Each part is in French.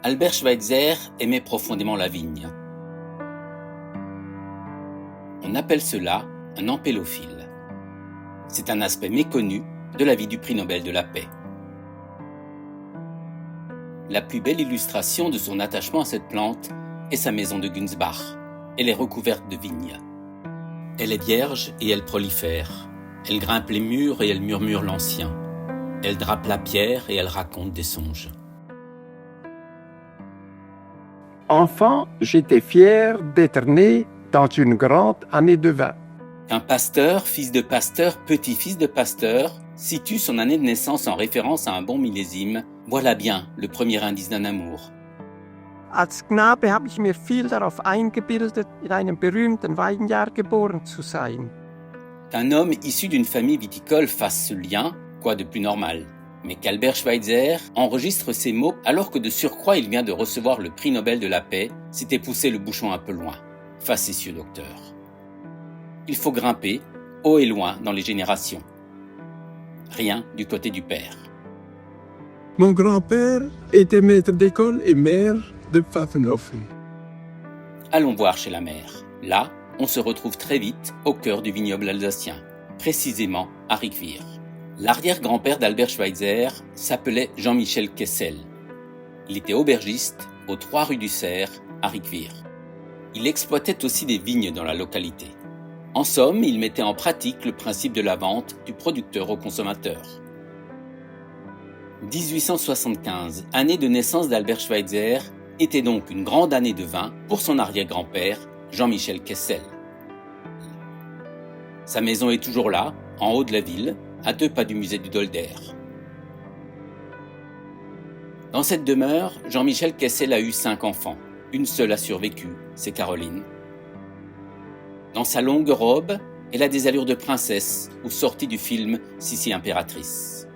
Albert Schweitzer aimait profondément la vigne. On appelle cela un ampélophile. C'est un aspect méconnu de la vie du prix Nobel de la paix. La plus belle illustration de son attachement à cette plante est sa maison de Günsbach. Elle est recouverte de vignes. Elle est vierge et elle prolifère. Elle grimpe les murs et elle murmure l'ancien. Elle drape la pierre et elle raconte des songes. Enfant, j'étais fier d'être né dans une grande année de vin. Qu'un pasteur, fils de pasteur, petit-fils de pasteur, situe son année de naissance en référence à un bon millésime, voilà bien le premier indice d'un amour. Als Knabe habe ich mir viel darauf eingebildet, in einem berühmten Weinjahr geboren zu sein. Qu'un homme issu d'une famille viticole fasse ce lien, quoi de plus normal. Mais qu'Albert Schweitzer enregistre ces mots alors que de surcroît il vient de recevoir le prix Nobel de la paix, c'était pousser le bouchon un peu loin. Facétieux docteur. Il faut grimper, haut et loin dans les générations. Rien du côté du père. Mon grand-père était maître d'école et maire de Pfaffenhofen. Allons voir chez la mère. Là, on se retrouve très vite au cœur du vignoble alsacien, précisément à Riquewihr. L'arrière-grand-père d'Albert Schweitzer s'appelait Jean-Michel Kessel. Il était aubergiste aux 3 rue du Cerf à Riquewihr. Il exploitait aussi des vignes dans la localité. En somme, il mettait en pratique le principe de la vente du producteur au consommateur. 1875, année de naissance d'Albert Schweitzer, était donc une grande année de vin pour son arrière-grand-père, Jean-Michel Kessel. Sa maison est toujours là, en haut de la ville, à 2 pas du musée du Dolder. Dans cette demeure, Jean-Michel Kessel a eu 5 enfants. Une seule a survécu, c'est Caroline. Dans sa longue robe, elle a des allures de princesse ou sortie du film Sissi impératrice.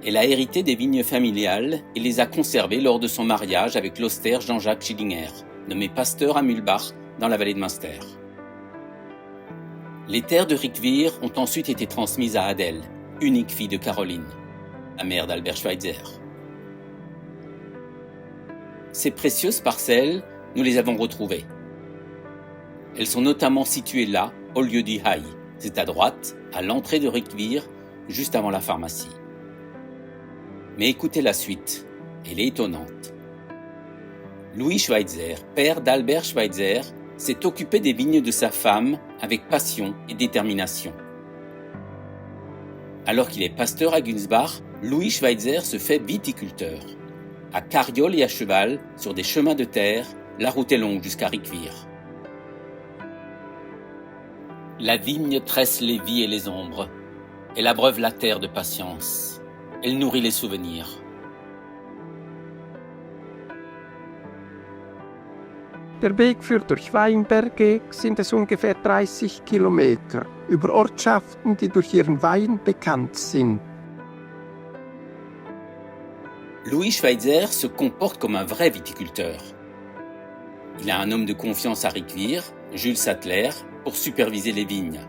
Elle a hérité des vignes familiales et les a conservées lors de son mariage avec l'austère Jean-Jacques Schillinger, nommé pasteur à Mühlbach dans la vallée de Münster. Les terres de Riquewihr ont ensuite été transmises à Adèle, unique fille de Caroline, la mère d'Albert Schweitzer. Ces précieuses parcelles, nous les avons retrouvées. Elles sont notamment situées là, au lieu du Haï. C'est à droite, à l'entrée de Riquewihr, juste avant la pharmacie. Mais écoutez la suite, elle est étonnante. Louis Schweitzer, père d'Albert Schweitzer, s'est occupé des vignes de sa femme avec passion et détermination. Alors qu'il est pasteur à Günsbach, Louis Schweitzer se fait viticulteur. À carriole et à cheval, sur des chemins de terre, la route est longue jusqu'à Riquewihr. La vigne tresse les vies et les ombres. Elle abreuve la terre de patience. Elle nourrit les souvenirs. Der Weg führt durch Weinberge, sind es ungefähr 30 Kilometer, über Ortschaften, die durch ihren Wein bekannt sind. Louis Schweitzer se comporte comme un vrai viticulteur. Il a un homme de confiance à Riquewihr, Jules Sattler, pour superviser les vignes.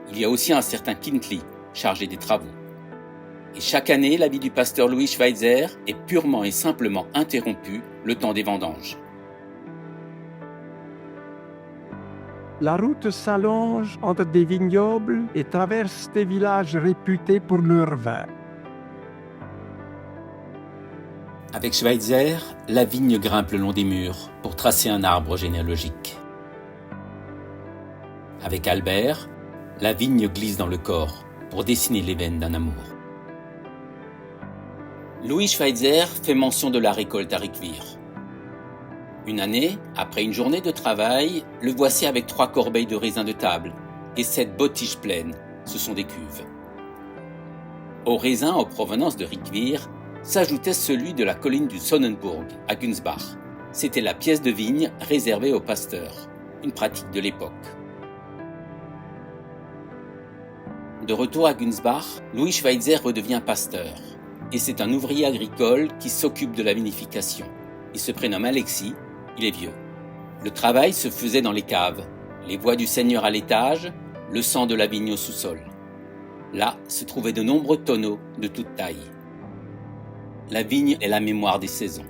Il y a aussi un certain Kindli, chargé des travaux. Et chaque année, la vie du pasteur Louis Schweitzer est purement et simplement interrompue le temps des vendanges. La route s'allonge entre des vignobles et traverse des villages réputés pour leur vin. Avec Schweitzer, la vigne grimpe le long des murs pour tracer un arbre généalogique. Avec Albert, la vigne glisse dans le corps pour dessiner les veines d'un amour. Louis Schweitzer fait mention de la récolte à Riquewihr. Une année, après une journée de travail, le voici avec 3 corbeilles de raisins de table et 7 bottiges pleines, ce sont des cuves. Aux raisins en provenance de Riquewihr s'ajoutait celui de la colline du Sonnenburg à Günsbach. C'était la pièce de vigne réservée aux pasteurs, une pratique de l'époque. De retour à Günsbach, Louis Schweitzer redevient pasteur et c'est un ouvrier agricole qui s'occupe de la vinification. Il se prénomme Alexis, il est vieux. Le travail se faisait dans les caves, les voies du seigneur à l'étage, le sang de la vigne au sous-sol. Là se trouvaient de nombreux tonneaux de toute taille. La vigne est la mémoire des saisons.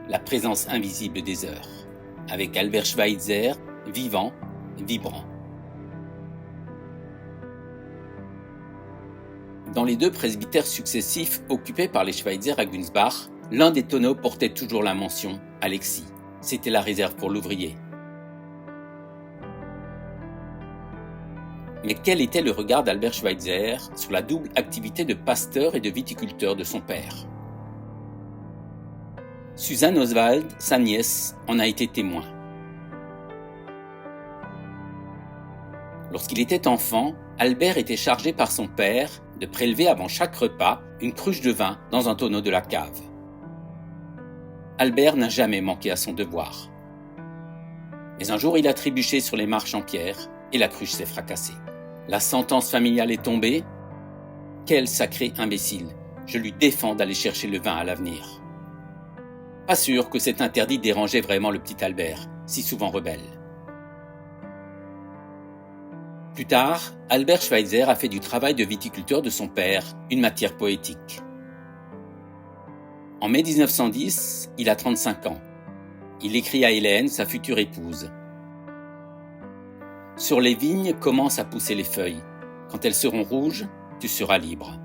la présence invisible des heures, avec Albert Schweitzer, vivant, vibrant. Dans les 2 presbytères successifs occupés par les Schweitzer à Günzbach, l'un des tonneaux portait toujours la mention « Alexis ». C'était la réserve pour l'ouvrier. Mais quel était le regard d'Albert Schweitzer sur la double activité de pasteur et de viticulteur de son père? Suzanne Oswald, sa nièce, en a été témoin. Lorsqu'il était enfant, Albert était chargé par son père de prélever avant chaque repas une cruche de vin dans un tonneau de la cave. Albert n'a jamais manqué à son devoir. Mais un jour, il a trébuché sur les marches en pierre et la cruche s'est fracassée. La sentence familiale est tombée. Quel sacré imbécile! Je lui défends d'aller chercher le vin à l'avenir. Pas sûr que cet interdit dérangeait vraiment le petit Albert, si souvent rebelle. Plus tard, Albert Schweitzer a fait du travail de viticulteur de son père une matière poétique. En mai 1910, il a 35 ans. Il écrit à Hélène, sa future épouse. « Sur les vignes commencent à pousser les feuilles. Quand elles seront rouges, tu seras libre. »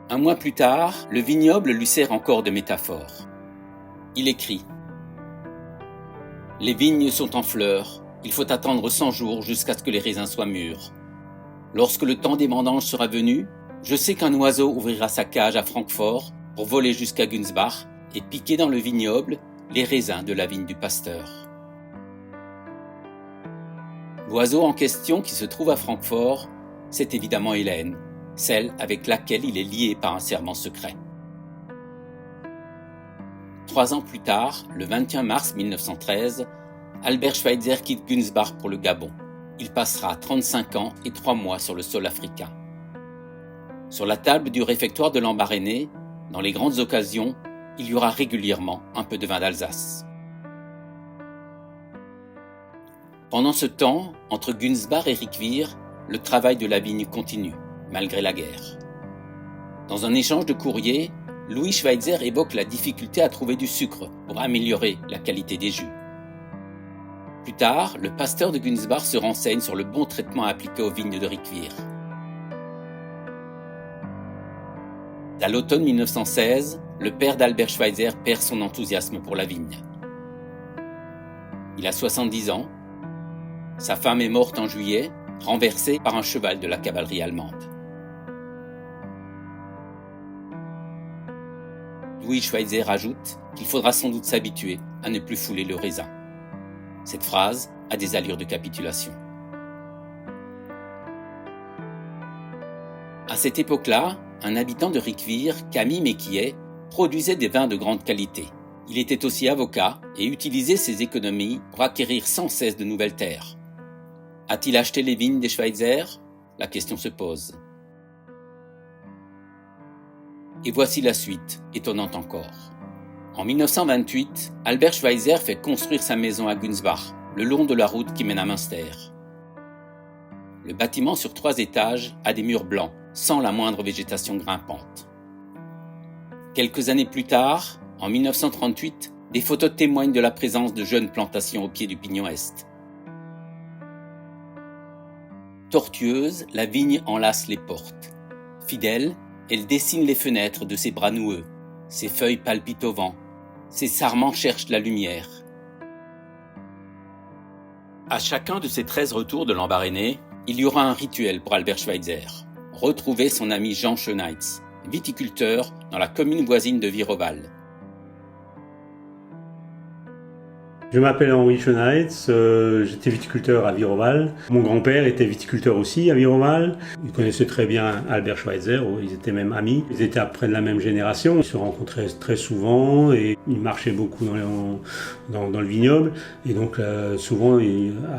Un mois plus tard, le vignoble lui sert encore de métaphore. Il écrit « Les vignes sont en fleurs, il faut attendre 100 jours jusqu'à ce que les raisins soient mûrs. Lorsque le temps des vendanges sera venu, je sais qu'un oiseau ouvrira sa cage à Francfort pour voler jusqu'à Günzbach et piquer dans le vignoble les raisins de la vigne du pasteur. » L'oiseau en question qui se trouve à Francfort, c'est évidemment Hélène, celle avec laquelle il est lié par un serment secret. 3 ans plus tard, le 21 mars 1913, Albert Schweitzer quitte Günzbach pour le Gabon. Il passera 35 ans et 3 mois sur le sol africain. Sur la table du réfectoire de l'Embarrainais, dans les grandes occasions, il y aura régulièrement un peu de vin d'Alsace. Pendant ce temps, entre Günzbach et Riquewihr, le travail de la vigne continue, malgré la guerre. Dans un échange de courrier, Louis Schweitzer évoque la difficulté à trouver du sucre pour améliorer la qualité des jus. Plus tard, le pasteur de Günzbach se renseigne sur le bon traitement appliqué aux vignes de Riquewihr. À l'automne 1916, le père d'Albert Schweitzer perd son enthousiasme pour la vigne. Il a 70 ans. Sa femme est morte en juillet, renversée par un cheval de la cavalerie allemande. Louis Schweitzer ajoute qu'il faudra sans doute s'habituer à ne plus fouler le raisin. Cette phrase a des allures de capitulation. À cette époque-là, un habitant de Riquewihr, Camille Méquillet, produisait des vins de grande qualité. Il était aussi avocat et utilisait ses économies pour acquérir sans cesse de nouvelles terres. A-t-il acheté les vignes des Schweitzer? La question se pose. Et voici la suite, étonnante encore. En 1928, Albert Schweitzer fait construire sa maison à Günzbach, le long de la route qui mène à Münster. Le bâtiment sur 3 étages a des murs blancs, sans la moindre végétation grimpante. Quelques années plus tard, en 1938, des photos témoignent de la présence de jeunes plantations au pied du pignon Est. Tortueuse, la vigne enlace les portes. Fidèle, elle dessine les fenêtres de ses bras noueux. Ses feuilles palpitent au vent. Ses sarments cherchent la lumière. À chacun de ces 13 retours de l'Embarrainais, il y aura un rituel pour Albert Schweitzer. Retrouver son ami Jean Schöneitz, viticulteur dans la commune voisine de Viroval. Je m'appelle Henri Schöneitz, j'étais viticulteur à Viroval. Mon grand-père était viticulteur aussi à Viroval. Il connaissait très bien Albert Schweitzer, ils étaient même amis. Ils étaient après de la même génération, ils se rencontraient très souvent et ils marchaient beaucoup dans le vignoble. Et donc souvent,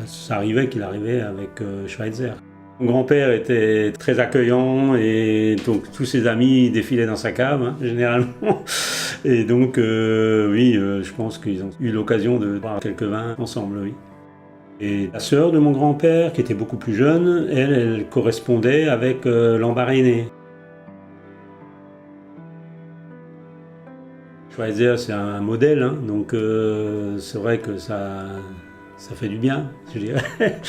ça arrivait qu'il arrivait avec Schweitzer. Mon grand-père était très accueillant et donc tous ses amis défilaient dans sa cave, généralement. Et donc, je pense qu'ils ont eu l'occasion de boire quelques vins ensemble, oui. Et la sœur de mon grand-père, qui était beaucoup plus jeune, elle correspondait avec l'Embarrainais. Schweitzer, c'est un modèle, hein, donc c'est vrai que ça fait du bien, je dirais.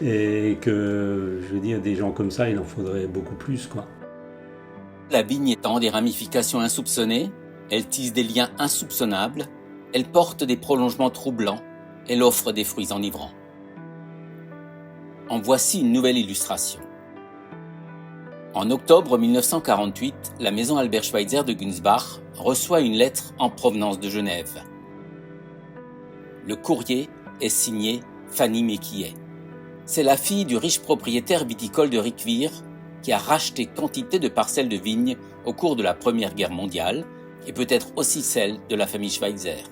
Et que, je veux dire, des gens comme ça, il en faudrait beaucoup plus, quoi. La vigne étend des ramifications insoupçonnées, elle tisse des liens insoupçonnables, elle porte des prolongements troublants, elle offre des fruits enivrants. En voici une nouvelle illustration. En octobre 1948, la maison Albert Schweitzer de Günsbach reçoit une lettre en provenance de Genève. Le courrier est signé Fanny Méquillet. C'est la fille du riche propriétaire viticole de Riquewihr qui a racheté quantité de parcelles de vignes au cours de la Première Guerre mondiale et peut-être aussi celle de la famille Schweitzer.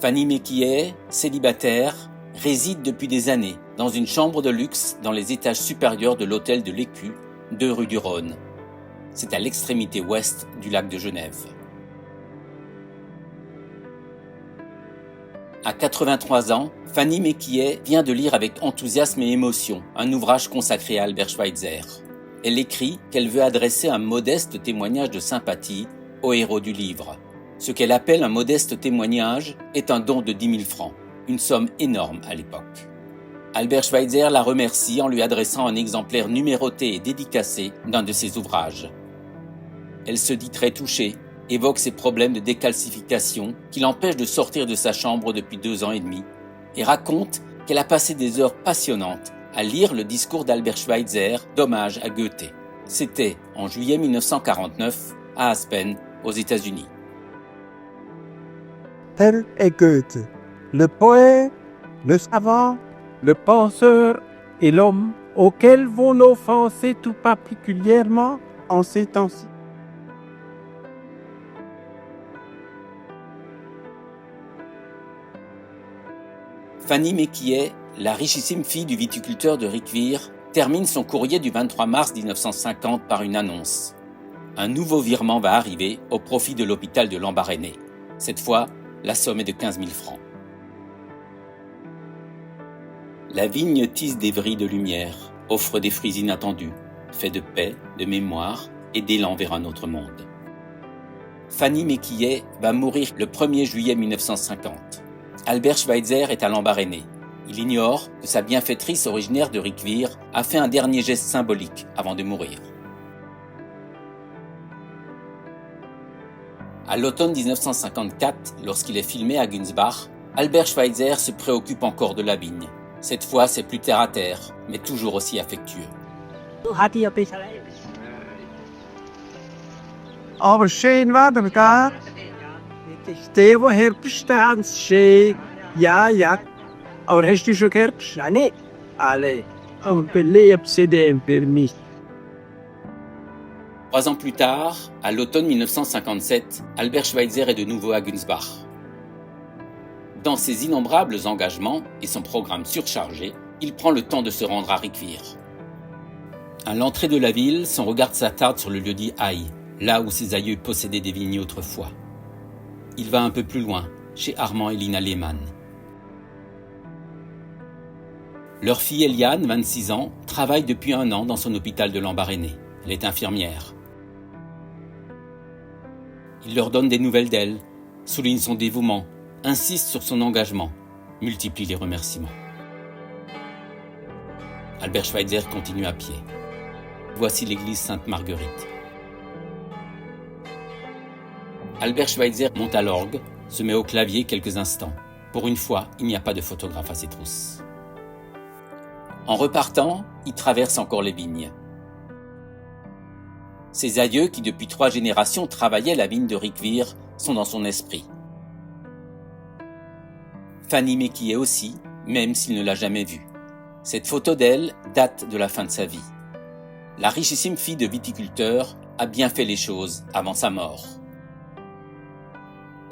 Fanny Méquillet, célibataire, réside depuis des années dans une chambre de luxe dans les étages supérieurs de l'hôtel de l'Écu, 2 rue du Rhône. C'est à l'extrémité ouest du lac de Genève. À 83 ans, Fanny Méquillet vient de lire avec enthousiasme et émotion un ouvrage consacré à Albert Schweitzer. Elle écrit qu'elle veut adresser un modeste témoignage de sympathie au héros du livre. Ce qu'elle appelle un modeste témoignage est un don de 10 000 francs, une somme énorme à l'époque. Albert Schweitzer la remercie en lui adressant un exemplaire numéroté et dédicacé d'un de ses ouvrages. Elle se dit très touchée, évoque ses problèmes de décalcification qui l'empêchent de sortir de sa chambre depuis 2 ans et demi, et raconte qu'elle a passé des heures passionnantes à lire le discours d'Albert Schweitzer d'hommage à Goethe. C'était en juillet 1949 à Aspen, aux États-Unis. Tel est Goethe, le poète, le savant, le penseur et l'homme auquel vont nos pensées tout particulièrement en ces temps-ci. Fanny Méquillet, la richissime fille du viticulteur de Riquewihr, termine son courrier du 23 mars 1950 par une annonce. Un nouveau virement va arriver au profit de l'hôpital de Lambaréné. Cette fois, la somme est de 15 000 francs. La vigne tisse des vrilles de lumière, offre des fruits inattendus, fait de paix, de mémoire et d'élan vers un autre monde. Fanny Méquillet va mourir le 1er juillet 1950. Albert Schweitzer est à Lambaréné. Il ignore que sa bienfaitrice originaire de Riquewihr a fait un dernier geste symbolique avant de mourir. À l'automne 1954, lorsqu'il est filmé à Günsbach, Albert Schweitzer se préoccupe encore de la vigne. Cette fois, c'est plus terre à terre, mais toujours aussi affectueux. Aber schön war der Tag. Der, wo Herbst ganz schön. Ja, ja. Aber hast du schon Herbst? Nein, nicht. Alle. Aber beliebt sie dem für mich. 3 ans plus tard, à l'automne 1957, Albert Schweitzer est de nouveau à Günsbach. Dans ses innombrables engagements et son programme surchargé, il prend le temps de se rendre à Riquewihr. À l'entrée de la ville, son regard s'attarde sur le lieu-dit Haï, là où ses aïeux possédaient des vignes autrefois. Il va un peu plus loin, chez Armand et Lina Lehmann. Leur fille Eliane, 26 ans, travaille depuis 1 an dans son hôpital de Lambaréné. Elle est infirmière. Il leur donne des nouvelles d'elle, souligne son dévouement, insiste sur son engagement, multiplie les remerciements. Albert Schweitzer continue à pied. Voici l'église Sainte-Marguerite. Albert Schweitzer monte à l'orgue, se met au clavier quelques instants. Pour une fois, il n'y a pas de photographe à ses trousses. En repartant, il traverse encore les vignes. Ses aïeux, qui depuis 3 générations travaillaient la vigne de Riquewihr, sont dans son esprit. Fanny Méquillet aussi, même s'il ne l'a jamais vue. Cette photo d'elle date de la fin de sa vie. La richissime fille de viticulteur a bien fait les choses avant sa mort.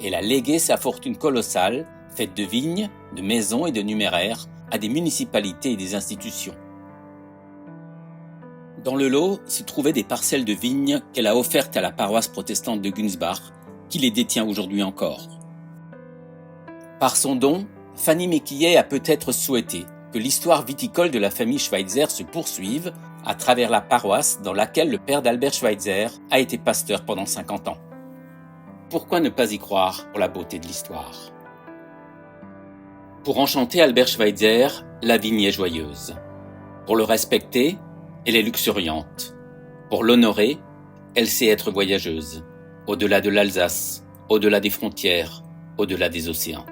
Elle a légué sa fortune colossale, faite de vignes, de maisons et de numéraires, à des municipalités et des institutions. Dans le lot se trouvaient des parcelles de vignes qu'elle a offertes à la paroisse protestante de Günsbach, qui les détient aujourd'hui encore. Par son don, Fanny Méquillet a peut-être souhaité que l'histoire viticole de la famille Schweitzer se poursuive à travers la paroisse dans laquelle le père d'Albert Schweitzer a été pasteur pendant 50 ans. pourquoi ne pas y croire pour la beauté de l'histoire? Pour enchanter Albert Schweitzer, la vigne est joyeuse. Pour le respecter, elle est luxuriante. Pour l'honorer, elle sait être voyageuse, au-delà de l'Alsace, au-delà des frontières, au-delà des océans.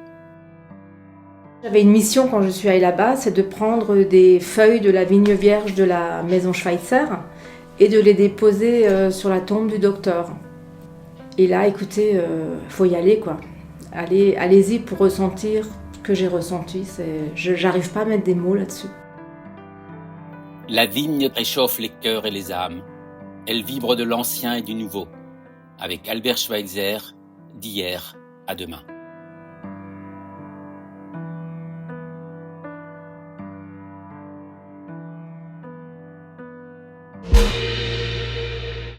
J'avais une mission quand je suis allée là-bas, c'est de prendre des feuilles de la vigne vierge de la maison Schweitzer et de les déposer sur la tombe du docteur. Et là, écoutez, faut y aller quoi. Allez-y pour ressentir ce que j'ai ressenti. J'arrive pas à mettre des mots là-dessus. La vigne réchauffe les cœurs et les âmes. Elle vibre de l'ancien et du nouveau, avec Albert Schweitzer, d'hier à demain.